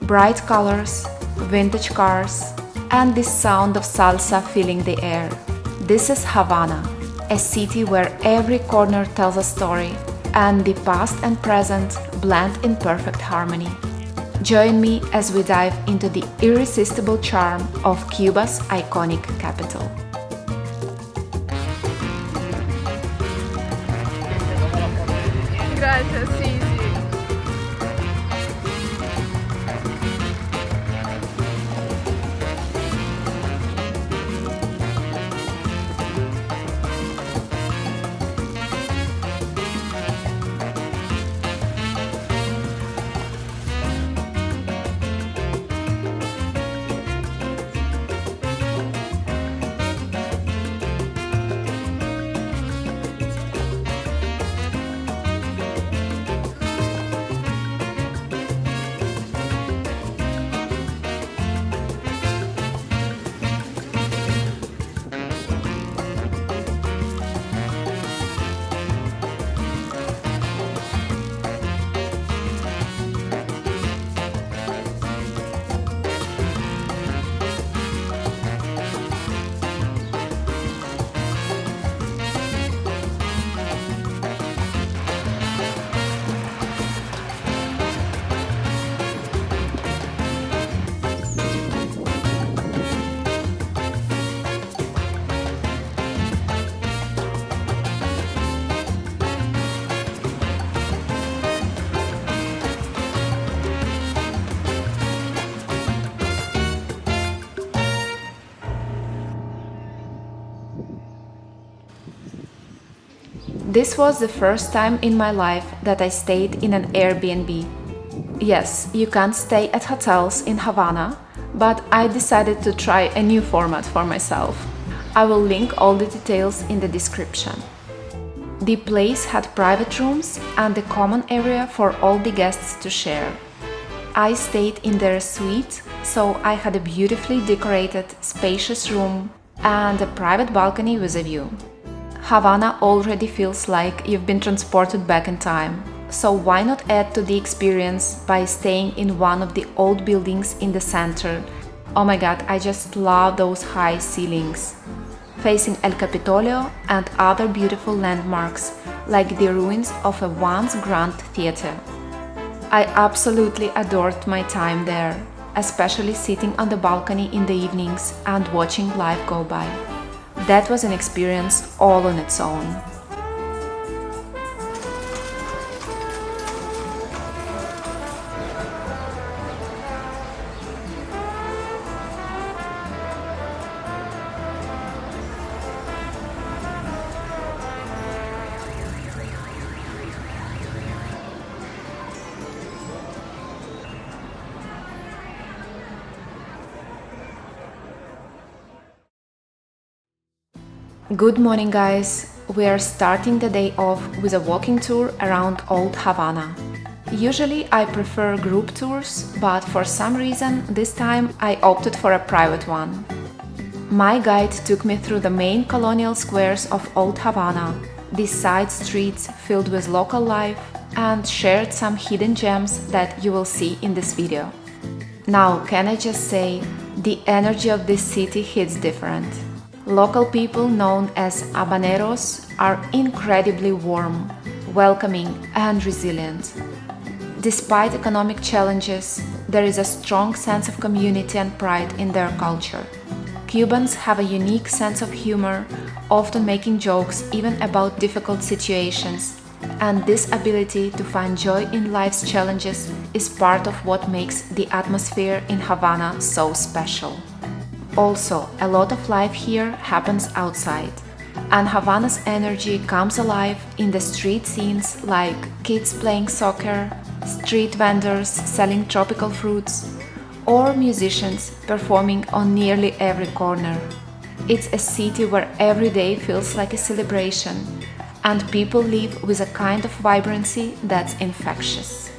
Bright colors, vintage cars, and the sound of salsa filling the air. This is Havana, a city where every corner tells a story, and the past and present blend in perfect harmony. Join me as we dive into the irresistible charm of Cuba's iconic capital. Gracias, sí, sí. This was the first time in my life that I stayed in an Airbnb. Yes, you can't stay at hotels in Havana, but I decided to try a new format for myself. I will link all the details in the description. The place had private rooms and a common area for all the guests to share. I stayed in their suite, so I had a beautifully decorated, spacious room and a private balcony with a view. Havana already feels like you've been transported back in time, so why not add to the experience by staying in one of the old buildings in the center? Oh my god, I just love those high ceilings. Facing El Capitolio and other beautiful landmarks, like the ruins of a once grand theater. I absolutely adored my time there, especially sitting on the balcony in the evenings and watching life go by. That was an experience all on its own. Good morning, guys! We are starting the day off with a walking tour around Old Havana. Usually I prefer group tours, but for some reason this time I opted for a private one. My guide took me through the main colonial squares of Old Havana, the side streets filled with local life, and shared some hidden gems that you will see in this video. Now, can I just say, the energy of this city hits different. Local people known as habaneros are incredibly warm, welcoming and resilient. Despite economic challenges, there is a strong sense of community and pride in their culture. Cubans have a unique sense of humor, often making jokes even about difficult situations, and this ability to find joy in life's challenges is part of what makes the atmosphere in Havana so special. Also, a lot of life here happens outside, and Havana's energy comes alive in the street scenes like kids playing soccer, street vendors selling tropical fruits, or musicians performing on nearly every corner. It's a city where every day feels like a celebration, and people live with a kind of vibrancy that's infectious.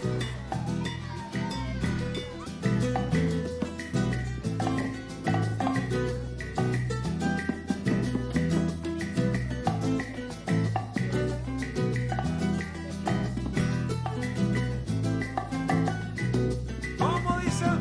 Como dice el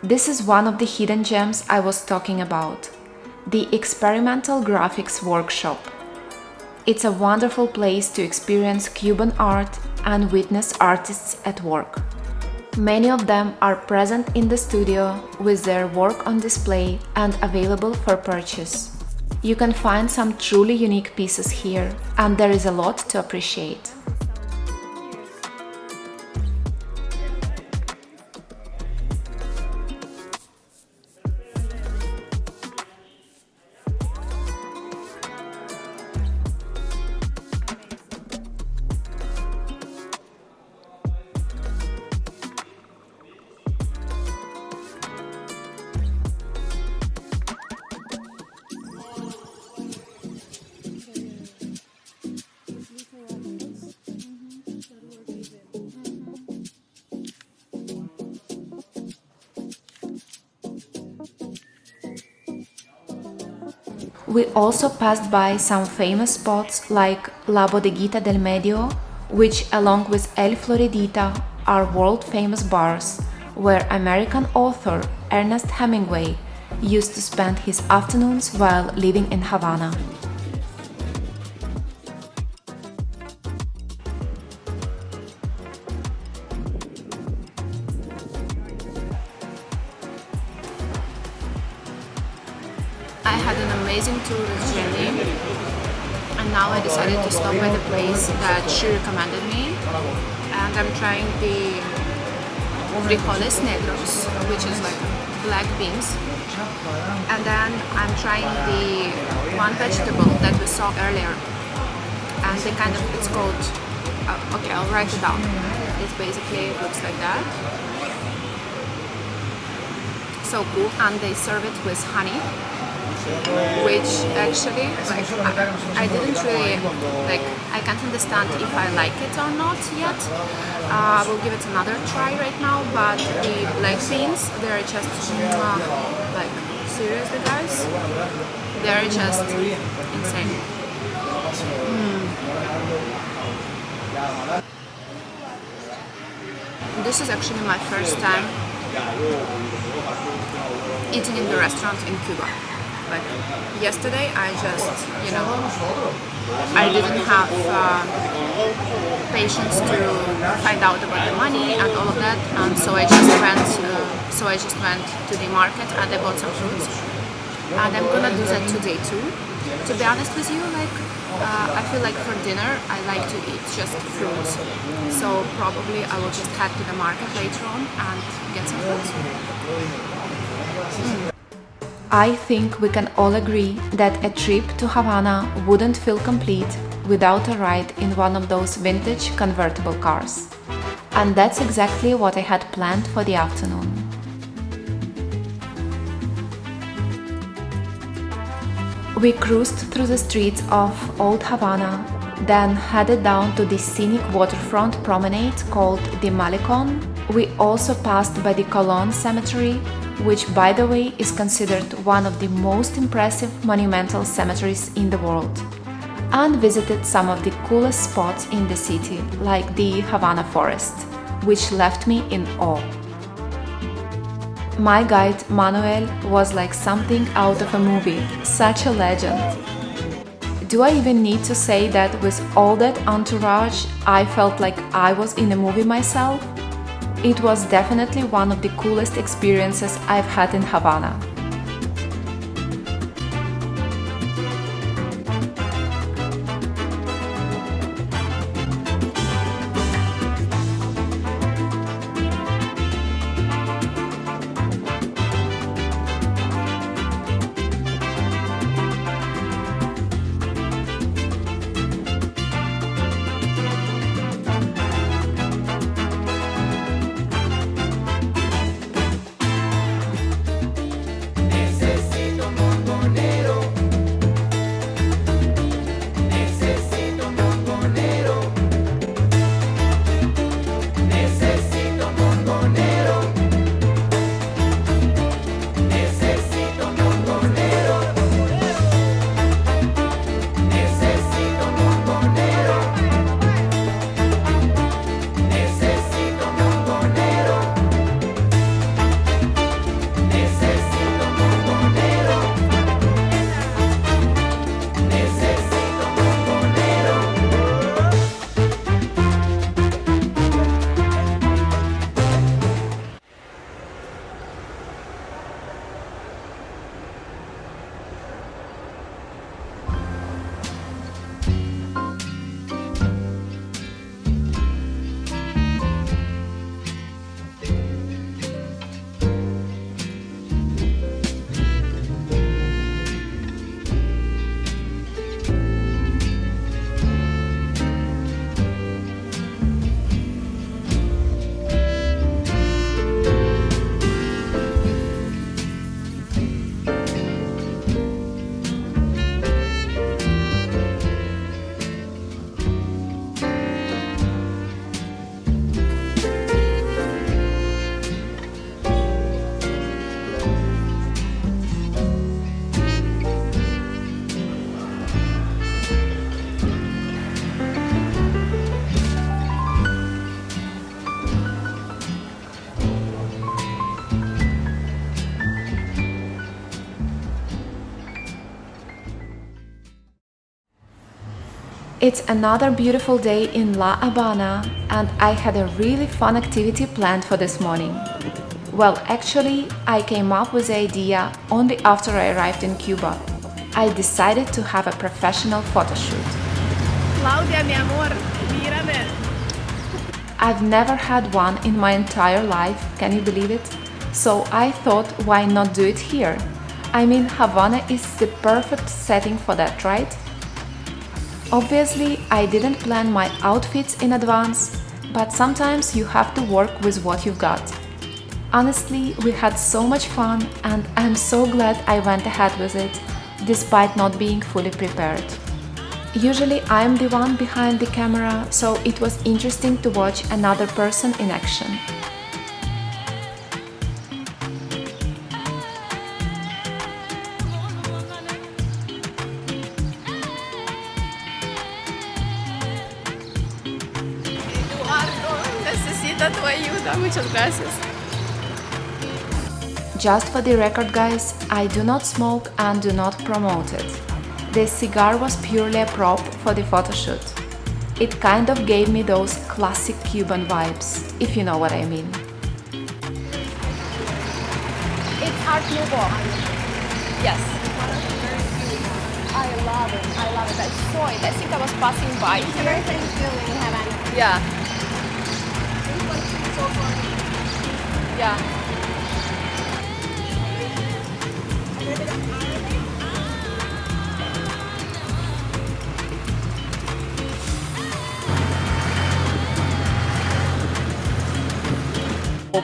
This is one of the hidden gems I was talking about, the Experimental Graphics Workshop. It's a wonderful place to experience Cuban art and witness artists at work. Many of them are present in the studio with their work on display and available for purchase. You can find some truly unique pieces here, and there is a lot to appreciate. We also passed by some famous spots like La Bodeguita del Medio, which along with El Floridita are world-famous bars where American author Ernest Hemingway used to spend his afternoons while living in Havana. I had an amazing tour with Jenny, and now I decided to stop by the place that she recommended me, and I'm trying the frijoles negros, which is like black beans, and then I'm trying the one vegetable that we saw earlier, and it's called, okay, I'll write it down. It basically looks like that. So cool, and they serve it with honey, which actually, like, I didn't really, like, I can't understand if I like it or not yet. I will give it another try right now, but the black beans, they're just, like, seriously guys, they're just insane. This is actually my first time eating in the restaurant in Cuba. Like yesterday, I just, I didn't have patience to find out about the money and all of that, and so I just went to the market and I bought some fruits, and I'm gonna do that today too. To be honest with you, like I feel like for dinner I like to eat just fruits, so probably I will just head to the market later on and get some fruits. I think we can all agree that a trip to Havana wouldn't feel complete without a ride in one of those vintage convertible cars. And that's exactly what I had planned for the afternoon. We cruised through the streets of Old Havana, then headed down to the scenic waterfront promenade called the Malecon. We also passed by the Colón Cemetery, which, by the way, is considered one of the most impressive monumental cemeteries in the world, and visited some of the coolest spots in the city, like the Havana Forest, which left me in awe. My guide, Manuel, was like something out of a movie, such a legend. Do I even need to say that with all that entourage, I felt like I was in a movie myself? It was definitely one of the coolest experiences I've had in Havana. It's another beautiful day in La Habana, and I had a really fun activity planned for this morning. Well, actually, I came up with the idea only after I arrived in Cuba. I decided to have a professional photo shoot. Claudia, mi amor, mírame. I've never had one in my entire life, can you believe it? So I thought, why not do it here? I mean, Havana is the perfect setting for that, right? Obviously, I didn't plan my outfits in advance, but sometimes you have to work with what you've got. Honestly, we had so much fun, and I'm so glad I went ahead with it, despite not being fully prepared. Usually I'm the one behind the camera, so it was interesting to watch another person in action. Necesita tu ayuda. Muchas gracias. Just for the record, guys, I do not smoke and do not promote it. This cigar was purely a prop for the photo shoot. It kind of gave me those classic Cuban vibes, if you know what I mean. It's Art Nouveau. Yes. I love it. I love it. I saw it. I think I was passing by here. Very famous building in Havana. Yeah. Yeah.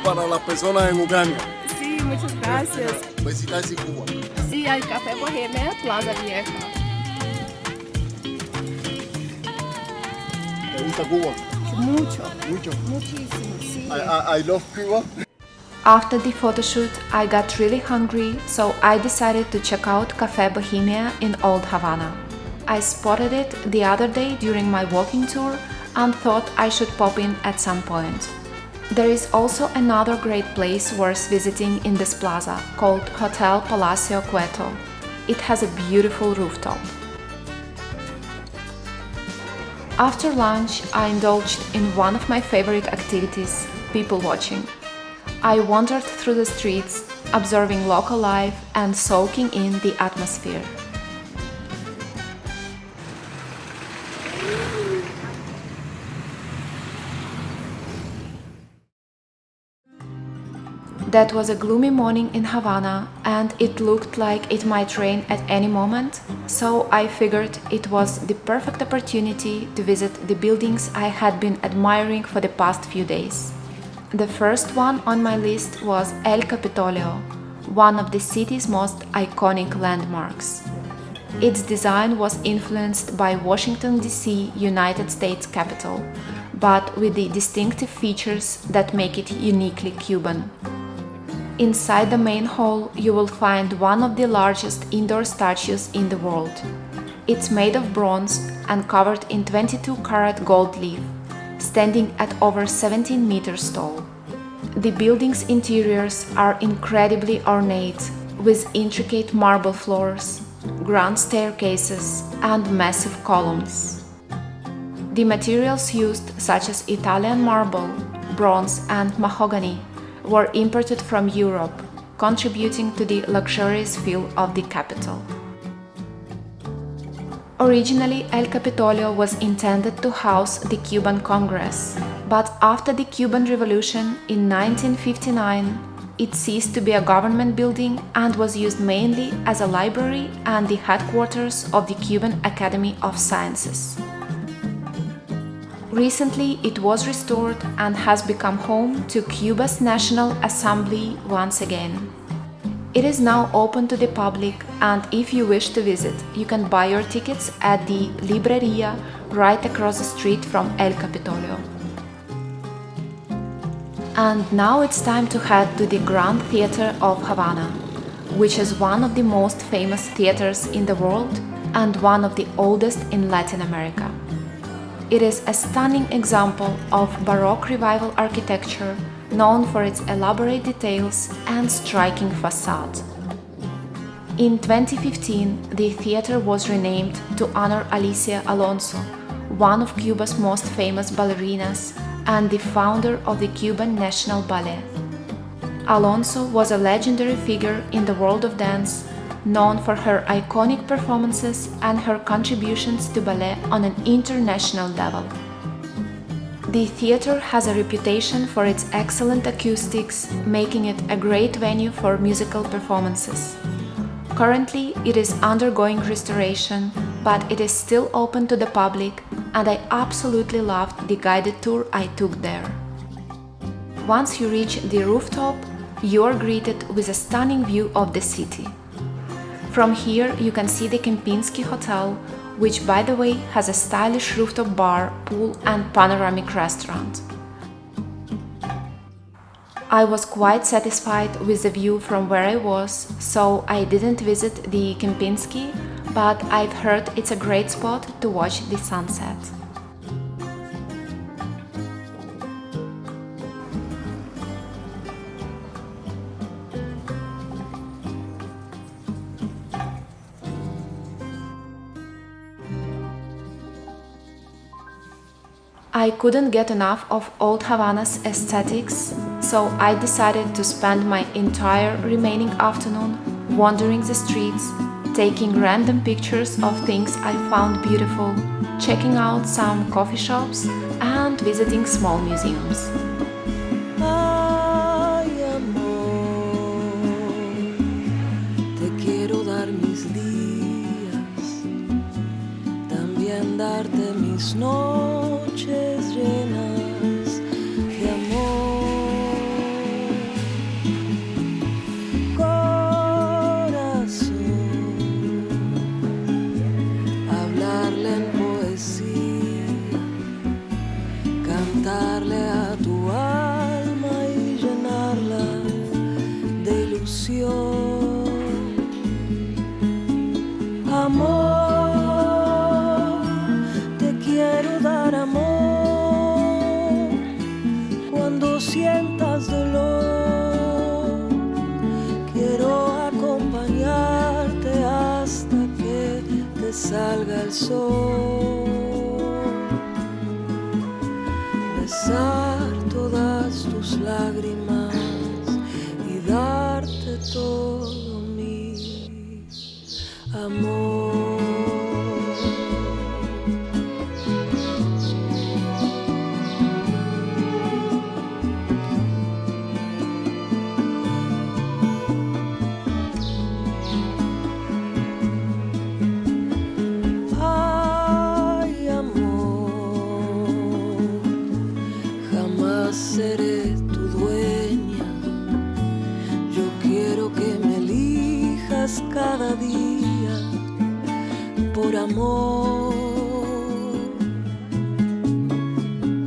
Para las personas en Ucrania. Sí, muchas gracias. Visitar Cuba. Sí, al Café Bohemia, Plaza Vieja. ¿Te gusta Cuba? Mucho. Mucho. Muchísimo, sí. I love Cuba. After the photoshoot, I got really hungry, so I decided to check out Café Bohemia in Old Havana. I spotted it the other day during my walking tour and thought I should pop in at some point. There is also another great place worth visiting in this plaza, called Hotel Palacio Cueto. It has a beautiful rooftop. After lunch, I indulged in one of my favorite activities, people watching. I wandered through the streets, observing local life and soaking in the atmosphere. That was a gloomy morning in Havana, and it looked like it might rain at any moment, so I figured it was the perfect opportunity to visit the buildings I had been admiring for the past few days. The first one on my list was El Capitolio, one of the city's most iconic landmarks. Its design was influenced by Washington, D.C., United States Capitol, but with the distinctive features that make it uniquely Cuban. Inside the main hall, you will find one of the largest indoor statues in the world. It's made of bronze and covered in 22-karat gold leaf, standing at over 17 meters tall. The building's interiors are incredibly ornate, with intricate marble floors, grand staircases, and massive columns. The materials used, such as Italian marble, bronze, and mahogany, were imported from Europe, contributing to the luxurious feel of the capital. Originally, El Capitolio was intended to house the Cuban Congress, but after the Cuban Revolution in 1959, it ceased to be a government building and was used mainly as a library and the headquarters of the Cuban Academy of Sciences. Recently, it was restored and has become home to Cuba's National Assembly once again. It is now open to the public, and if you wish to visit, you can buy your tickets at the Libreria right across the street from El Capitolio. And now it's time to head to the Gran Theater of Havana, which is one of the most famous theaters in the world and one of the oldest in Latin America. It is a stunning example of Baroque Revival architecture, known for its elaborate details and striking facade. In 2015, the theater was renamed to honor Alicia Alonso, one of Cuba's most famous ballerinas and the founder of the Cuban National Ballet. Alonso was a legendary figure in the world of dance, known for her iconic performances and her contributions to ballet on an international level. The theater has a reputation for its excellent acoustics, making it a great venue for musical performances. Currently, it is undergoing restoration, but it is still open to the public, and I absolutely loved the guided tour I took there. Once you reach the rooftop, you are greeted with a stunning view of the city. From here, you can see the Kempinski Hotel, which, by the way, has a stylish rooftop bar, pool, and panoramic restaurant. I was quite satisfied with the view from where I was, so I didn't visit the Kempinski, but I've heard it's a great spot to watch the sunset. I couldn't get enough of Old Havana's aesthetics, so I decided to spend my entire remaining afternoon wandering the streets, taking random pictures of things I found beautiful, checking out some coffee shops, and visiting small museums. Ay, amor, te quiero dar mis días, también darte mis noches llenas de amor. Corazón, hablarle en poesía, cantarle a tu alma y llenarla de ilusión. Amor, te quiero dar amor cuando sientas dolor. Quiero acompañarte hasta que te salga el sol. Besar todas tus lágrimas y darte todo mi amor. Ay, amor, jamás seré tu dueña. Yo quiero que me elijas cada día por amor.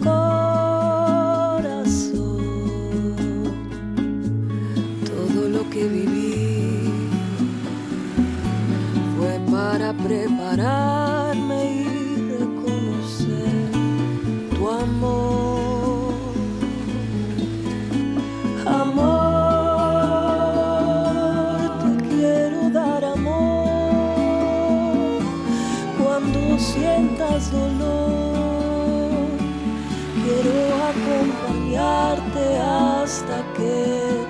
Corazón, todo lo que viví fue para prepararme y reconocer tu amor. Amor, te quiero dar amor cuando sientas dolor. Quiero acompañarte hasta que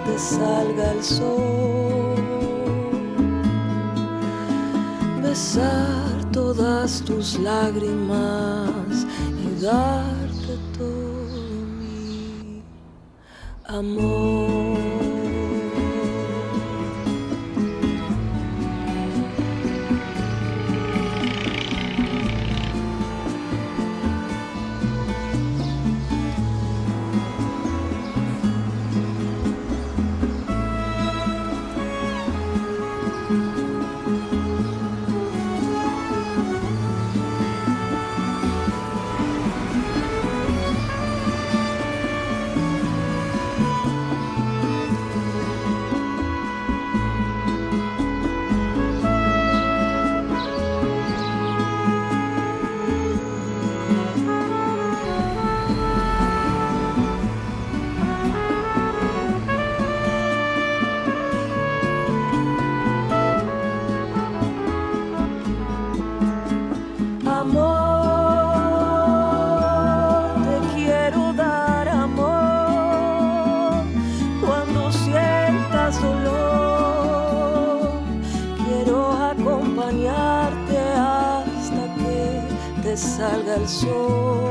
te salga el sol. Besar todas tus lágrimas y darte todo mi amor. sientas dolor, quiero acompañarte hasta que te salga el sol.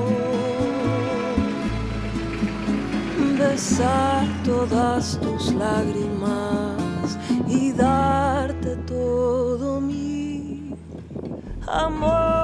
Besar todas tus lágrimas y darte todo mi amor.